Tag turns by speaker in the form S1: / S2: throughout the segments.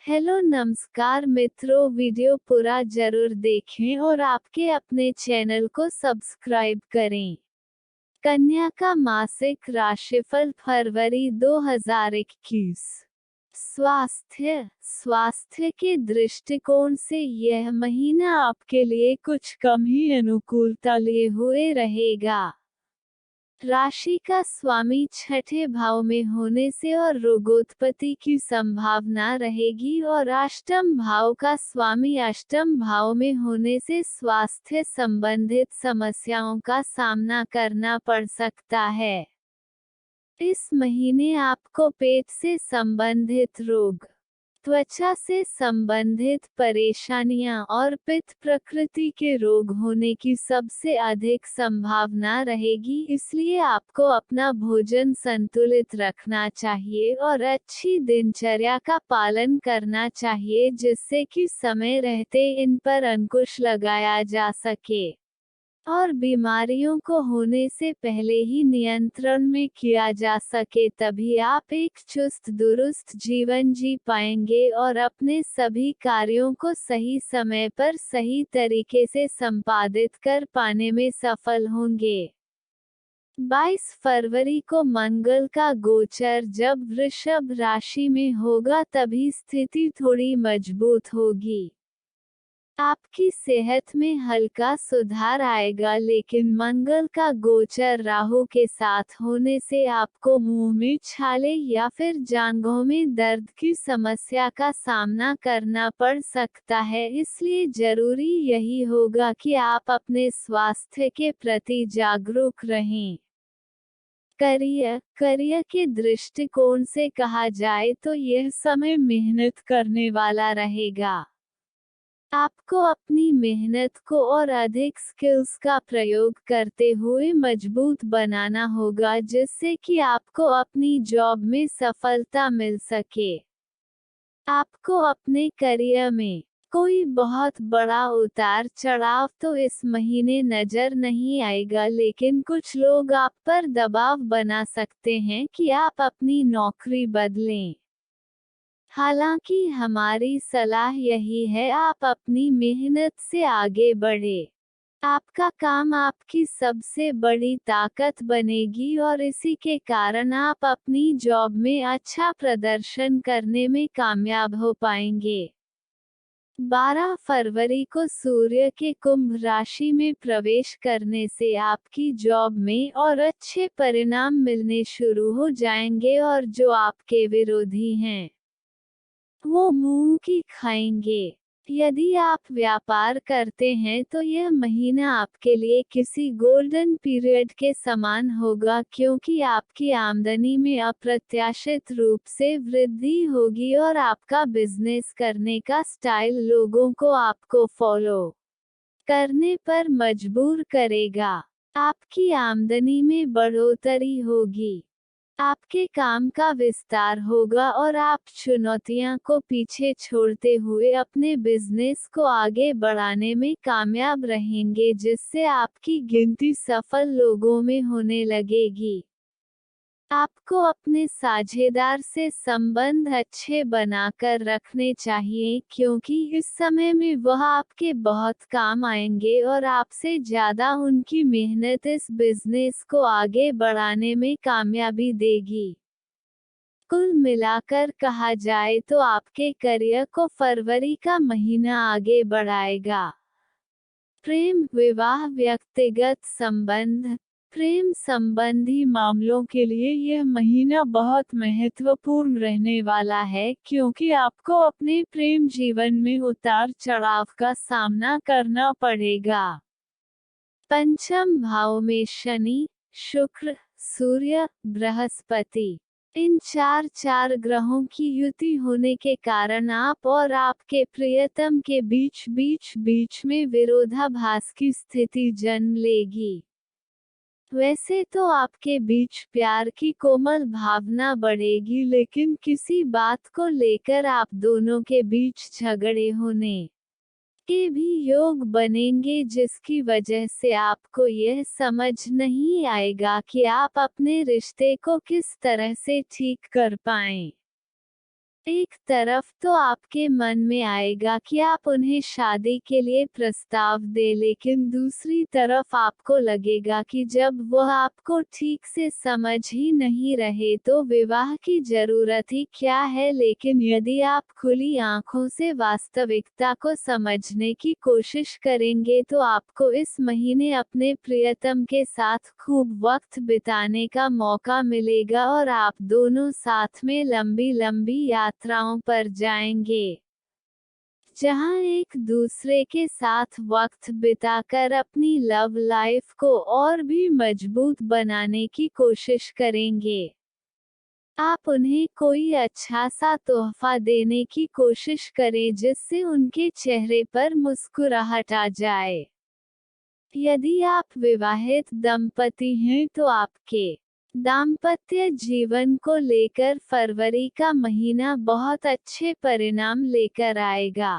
S1: Hello नमस्कार मित्रों, video पूरा जरूर देखें और आपके अपने चैनल को सब्सक्राइब करें। कन्या का मासिक राशिफल फरवरी 2021। स्वास्थ्य के दृष्टिकोण से यह महीना आपके लिए कुछ कम ही अनुकूलता लिए हुए रहेगा। राशि का स्वामी छठे भाव में होने से और रोगोत्पत्ति की संभावना रहेगी और अष्टम भाव का स्वामी अष्टम भाव में होने से स्वास्थ्य संबंधित समस्याओं का सामना करना पड़ सकता है। इस महीने आपको पेट से संबंधित रोग, त्वचा से संबंधित परेशानियां और पित्त प्रकृति के रोग होने की सबसे अधिक संभावना रहेगी, इसलिए आपको अपना भोजन संतुलित रखना चाहिए और अच्छी दिनचर्या का पालन करना चाहिए जिससे कि समय रहते इन पर अंकुश लगाया जा सके और बीमारियों को होने से पहले ही नियंत्रण में किया जा सके। तभी आप एक चुस्त दुरुस्त जीवन जी पाएंगे और अपने सभी कार्यों को सही समय पर सही तरीके से संपादित कर पाने में सफल होंगे। 22 फरवरी को मंगल का गोचर जब वृषभ राशि में होगा तभी स्थिति थोड़ी मजबूत होगी। आपकी सेहत में हल्का सुधार आएगा, लेकिन मंगल का गोचर राहु के साथ होने से आपको मुंह में छाले या फिर जांघों में दर्द की समस्या का सामना करना पड़ सकता है, इसलिए जरूरी यही होगा कि आप अपने स्वास्थ्य के प्रति जागरूक रहें। करियर के दृष्टिकोण से कहा जाए तो यह समय मेहनत करने वाला रहेगा। आपको अपनी मेहनत को और अधिक स्किल्स का प्रयोग करते हुए मजबूत बनाना होगा जिससे कि आपको अपनी जॉब में सफलता मिल सके। आपको अपने करियर में कोई बहुत बड़ा उतार चढ़ाव तो इस महीने नजर नहीं आएगा, लेकिन कुछ लोग आप पर दबाव बना सकते हैं कि आप अपनी नौकरी बदलें। हालांकि हमारी सलाह यही है, आप अपनी मेहनत से आगे बढ़े। आपका काम आपकी सबसे बड़ी ताकत बनेगी और इसी के कारण आप अपनी जॉब में अच्छा प्रदर्शन करने में कामयाब हो पाएंगे। 12 फरवरी को सूर्य के कुंभ राशि में प्रवेश करने से आपकी जॉब में और अच्छे परिणाम मिलने शुरू हो जाएंगे और जो आपके विरोधी हैं वो मुंह की खाएंगे। यदि आप व्यापार करते हैं तो यह महीना आपके लिए किसी गोल्डन पीरियड के समान होगा, क्योंकि आपकी आमदनी में अप्रत्याशित रूप से वृद्धि होगी और आपका बिजनेस करने का स्टाइल लोगों को आपको फॉलो करने पर मजबूर करेगा। आपकी आमदनी में बढ़ोतरी होगी, आपके काम का विस्तार होगा और आप चुनौतियां को पीछे छोड़ते हुए अपने बिजनेस को आगे बढ़ाने में कामयाब रहेंगे, जिससे आपकी गिनती सफल लोगों में होने लगेगी। आपको अपने साझेदार से संबंध अच्छे बनाकर रखने चाहिए, क्योंकि इस समय में वह आपके बहुत काम आएंगे और आपसे ज्यादा उनकी मेहनत इस बिजनेस को आगे बढ़ाने में कामयाबी देगी। कुल मिलाकर कहा जाए तो आपके करियर को फरवरी का महीना आगे बढ़ाएगा। प्रेम, विवाह, व्यक्तिगत संबंध, प्रेम संबंधी मामलों के लिए यह महीना बहुत महत्वपूर्ण रहने वाला है, क्योंकि आपको अपने प्रेम जीवन में उतार चढ़ाव का सामना करना पड़ेगा। पंचम भाव में शनि, शुक्र, सूर्य, बृहस्पति, इन चार ग्रहों की युति होने के कारण आप और आपके प्रियतम के बीच में विरोधाभास की स्थिति जन्म लेगी। वैसे तो आपके बीच प्यार की कोमल भावना बढ़ेगी, लेकिन किसी बात को लेकर आप दोनों के बीच झगड़े होने के भी योग बनेंगे, जिसकी वजह से आपको यह समझ नहीं आएगा कि आप अपने रिश्ते को किस तरह से ठीक कर पाएं। एक तरफ तो आपके मन में आएगा कि आप उन्हें शादी के लिए प्रस्ताव दें, लेकिन दूसरी तरफ आपको लगेगा कि जब वह आपको ठीक से समझ ही नहीं रहे तो विवाह की जरूरत ही क्या है। लेकिन यदि आप खुली आंखों से वास्तविकता को समझने की कोशिश करेंगे तो आपको इस महीने अपने प्रियतम के साथ खूब वक्त बिताने का मौका मिलेगा और आप दोनों साथ में लंबी लंबी यात्राओं पर जाएंगे, जहां एक दूसरे के साथ वक्त बिताकर अपनी लव लाइफ को और भी मजबूत बनाने की कोशिश करेंगे। आप उन्हें कोई अच्छा सा तोहफा देने की कोशिश करें जिससे उनके चेहरे पर मुस्कुराहट आ जाए। यदि आप विवाहित दंपति हैं तो आपके दाम्पत्य जीवन को लेकर फरवरी का महीना बहुत अच्छे परिणाम लेकर आएगा।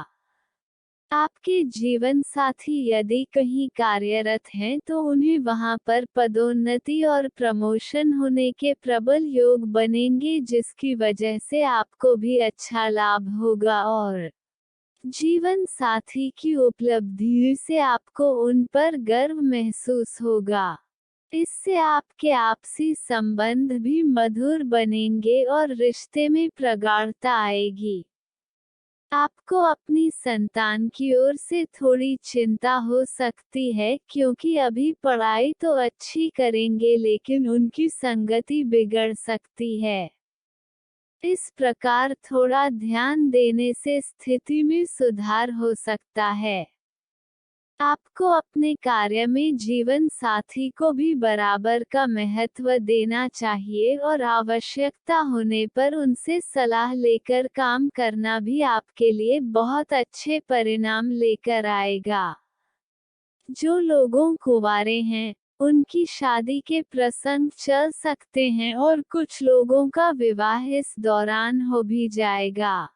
S1: आपके जीवन साथी यदि कहीं कार्यरत हैं तो उन्हें वहां पर पदोन्नति और प्रमोशन होने के प्रबल योग बनेंगे, जिसकी वजह से आपको भी अच्छा लाभ होगा और जीवन साथी की उपलब्धि से आपको उन पर गर्व महसूस होगा। इससे आपके आपसी संबंध भी मधुर बनेंगे और रिश्ते में प्रगाढ़ता आएगी। आपको अपनी संतान की ओर से थोड़ी चिंता हो सकती है, क्योंकि अभी पढ़ाई तो अच्छी करेंगे लेकिन उनकी संगति बिगड़ सकती है। इस प्रकार थोड़ा ध्यान देने से स्थिति में सुधार हो सकता है। आपको अपने कार्य में जीवन साथी को भी बराबर का महत्व देना चाहिए और आवश्यकता होने पर उनसे सलाह लेकर काम करना भी आपके लिए बहुत अच्छे परिणाम लेकर आएगा। जो लोगों कुंवारे हैं, उनकी शादी के प्रसंग चल सकते हैं और कुछ लोगों का विवाह इस दौरान हो भी जाएगा।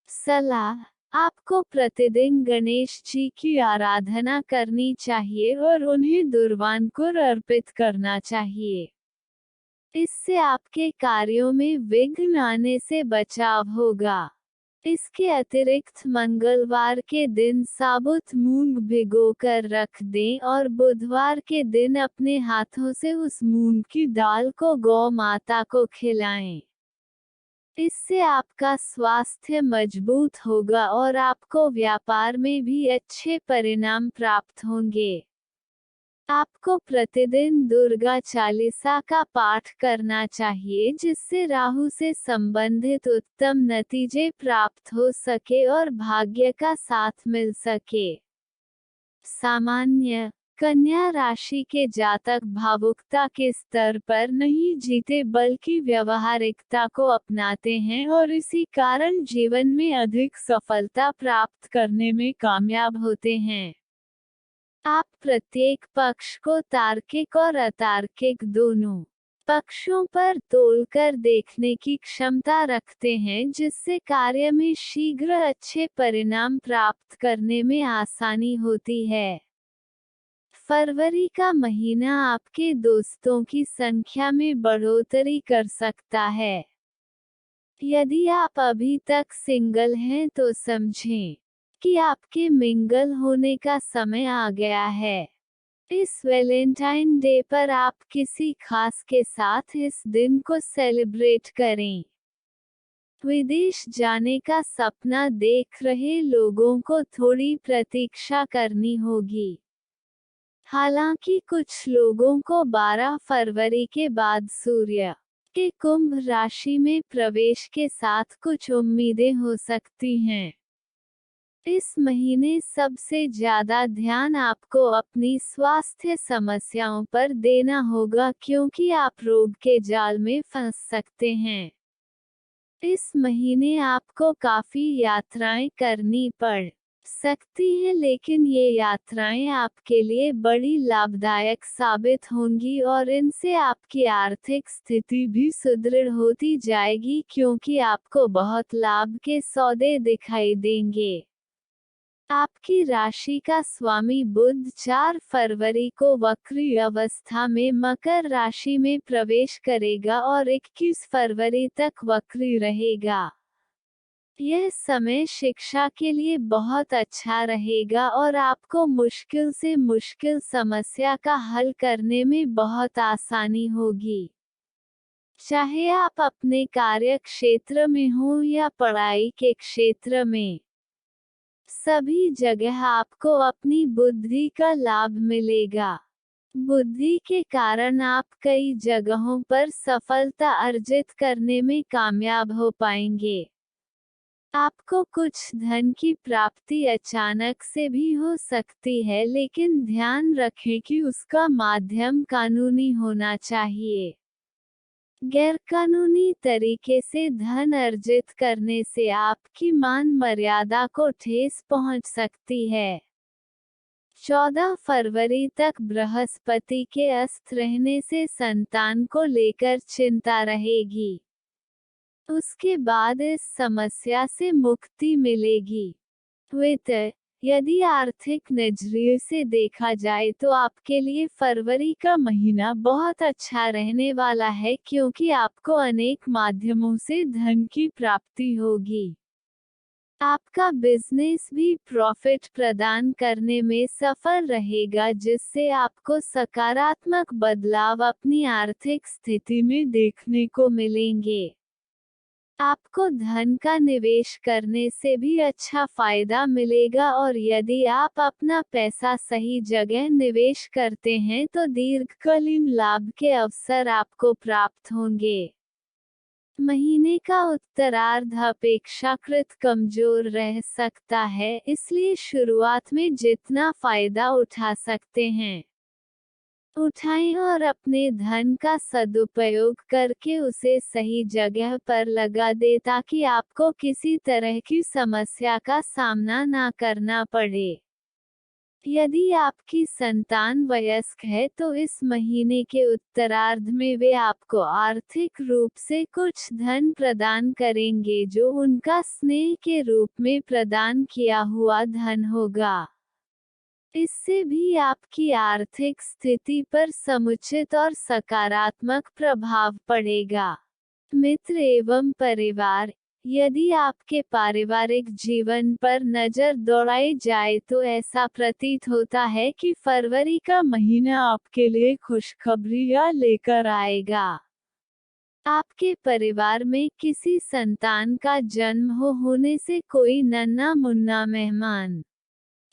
S1: सलाह: आपको प्रतिदिन गणेश जी की आराधना करनी चाहिए और उन्हें दुर्वांकुर अर्पित करना चाहिए। इससे आपके कार्यों में विघ्न आने से बचाव होगा। इसके अतिरिक्त मंगलवार के दिन साबुत मूंग भिगोकर रख दें और बुधवार के दिन अपने हाथों से उस मूंग की दाल को गौ माता को खिलाएं। इससे आपका स्वास्थ्य मजबूत होगा और आपको व्यापार में भी अच्छे परिणाम प्राप्त होंगे। आपको प्रतिदिन दुर्गा चालीसा का पाठ करना चाहिए, जिससे राहु से संबंधित उत्तम नतीजे प्राप्त हो सके और भाग्य का साथ मिल सके। सामान्य कन्या राशि के जातक भावुकता के स्तर पर नहीं जीते बल्कि व्यवहारिकता को अपनाते हैं और इसी कारण जीवन में अधिक सफलता प्राप्त करने में कामयाब होते हैं। आप प्रत्येक पक्ष को तार्किक और अतार्किक दोनों पक्षों पर तोलकर देखने की क्षमता रखते हैं, जिससे कार्य में शीघ्र अच्छे परिणाम प्राप्त करने में आसानी होती है। फरवरी का महीना आपके दोस्तों की संख्या में बढ़ोतरी कर सकता है। यदि आप अभी तक सिंगल हैं तो समझें कि आपके मिंगल होने का समय आ गया है। इस वैलेंटाइन डे पर आप किसी खास के साथ इस दिन को सेलिब्रेट करें। विदेश जाने का सपना देख रहे लोगों को थोड़ी प्रतीक्षा करनी होगी। हालांकि कुछ लोगों को 12 फरवरी के बाद सूर्य के कुंभ राशि में प्रवेश के साथ कुछ उम्मीदें हो सकती हैं। इस महीने सबसे ज्यादा ध्यान आपको अपनी स्वास्थ्य समस्याओं पर देना होगा, क्योंकि आप रोग के जाल में फंस सकते हैं। इस महीने आपको काफी यात्राएं करनी पड़ सकती हैं, लेकिन ये यात्राएं आपके लिए बड़ी लाभदायक साबित होंगी और इनसे आपकी आर्थिक स्थिति भी सुदृढ़ होती जाएगी, क्योंकि आपको बहुत लाभ के सौदे दिखाई देंगे। आपकी राशि का स्वामी बुध 4 फरवरी को वक्री अवस्था में मकर राशि में प्रवेश करेगा और 21 फरवरी तक वक्री रहेगा। यह समय शिक्षा के लिए बहुत अच्छा रहेगा और आपको मुश्किल से मुश्किल समस्या का हल करने में बहुत आसानी होगी। चाहे आप अपने कार्य क्षेत्र में हो या पढ़ाई के क्षेत्र में, सभी जगह आपको अपनी बुद्धि का लाभ मिलेगा। बुद्धि के कारण आप कई जगहों पर सफलता अर्जित करने में कामयाब हो पाएंगे। आपको कुछ धन की प्राप्ति अचानक से भी हो सकती है, लेकिन ध्यान रखें कि उसका माध्यम कानूनी होना चाहिए। गैरकानूनी तरीके से धन अर्जित करने से आपकी मान मर्यादा को ठेस पहुंच सकती है। 14 फरवरी तक बृहस्पति के अस्त रहने से संतान को लेकर चिंता रहेगी। उसके बाद इस समस्या से मुक्ति मिलेगी। वित्त, यदि आर्थिक नजरिए से देखा जाए तो आपके लिए फरवरी का महीना बहुत अच्छा रहने वाला है, क्योंकि आपको अनेक माध्यमों से धन की प्राप्ति होगी। आपका बिजनेस भी प्रॉफिट प्रदान करने में सफल रहेगा, जिससे आपको सकारात्मक बदलाव अपनी आर्थिक स्थिति में देखने को मिलेंगे। आपको धन का निवेश करने से भी अच्छा फायदा मिलेगा और यदि आप अपना पैसा सही जगह निवेश करते हैं तो दीर्घकालीन लाभ के अवसर आपको प्राप्त होंगे। महीने का उत्तरार्ध अपेक्षाकृत कमजोर रह सकता है, इसलिए शुरुआत में जितना फायदा उठा सकते हैं उठाएं और अपने धन का सदुपयोग करके उसे सही जगह पर लगा दें, ताकि आपको किसी तरह की समस्या का सामना ना करना पड़े। यदि आपकी संतान वयस्क है तो इस महीने के उत्तरार्ध में वे आपको आर्थिक रूप से कुछ धन प्रदान करेंगे, जो उनका स्नेह के रूप में प्रदान किया हुआ धन होगा। इससे भी आपकी आर्थिक स्थिति पर समुचित और सकारात्मक प्रभाव पड़ेगा। मित्र एवं परिवार, यदि आपके पारिवारिक जीवन पर नजर दौड़ाई जाए तो ऐसा प्रतीत होता है कि फरवरी का महीना आपके लिए खुशखबरियां लेकर आएगा। आपके परिवार में किसी संतान का जन्म होने से कोई नन्हा मुन्ना मेहमान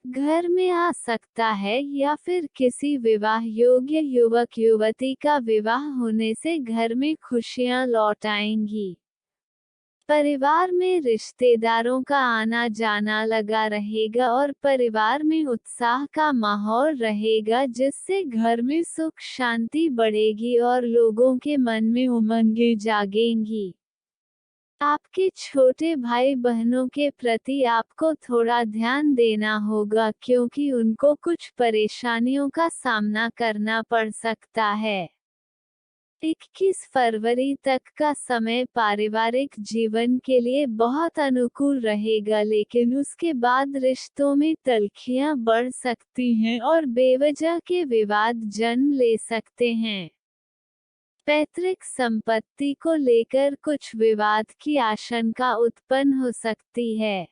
S1: घर में आ सकता है, या फिर किसी विवाह योग्य युवक युवती का विवाह होने से घर में खुशियां लौट आएंगी। परिवार में रिश्तेदारों का आना जाना लगा रहेगा और परिवार में उत्साह का माहौल रहेगा, जिससे घर में सुख शांति बढ़ेगी और लोगों के मन में उमंगें जागेंगी। आपके छोटे भाई बहनों के प्रति आपको थोड़ा ध्यान देना होगा, क्योंकि उनको कुछ परेशानियों का सामना करना पड़ सकता है। 21 फरवरी तक का समय पारिवारिक जीवन के लिए बहुत अनुकूल रहेगा, लेकिन उसके बाद रिश्तों में तल्खियां बढ़ सकती हैं और बेवजह के विवाद जन्म ले सकते हैं। पैतृक संपत्ति को लेकर कुछ विवाद की आशंका उत्पन्न हो सकती है।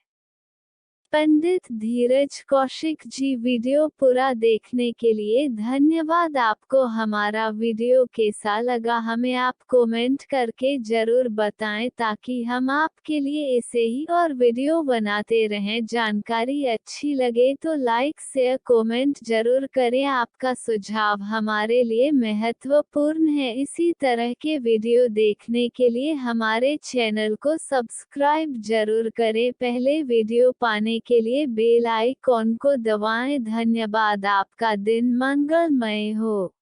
S1: पंडित धीरज कौशिक जी, वीडियो पूरा देखने के लिए धन्यवाद। आपको हमारा वीडियो कैसा लगा हमें आप कमेंट करके जरूर बताएं, ताकि हम आपके लिए ऐसे ही और वीडियो बनाते रहें। जानकारी अच्छी लगे तो लाइक शेयर कमेंट जरूर करें। आपका सुझाव हमारे लिए महत्वपूर्ण है। इसी तरह के वीडियो देखने के लिए हमारे चैनल को सब्सक्राइब जरूर करें। पहले वीडियो पाने के लिए बेल आइकॉन को दबाएं। धन्यवाद। आपका दिन मंगलमय हो।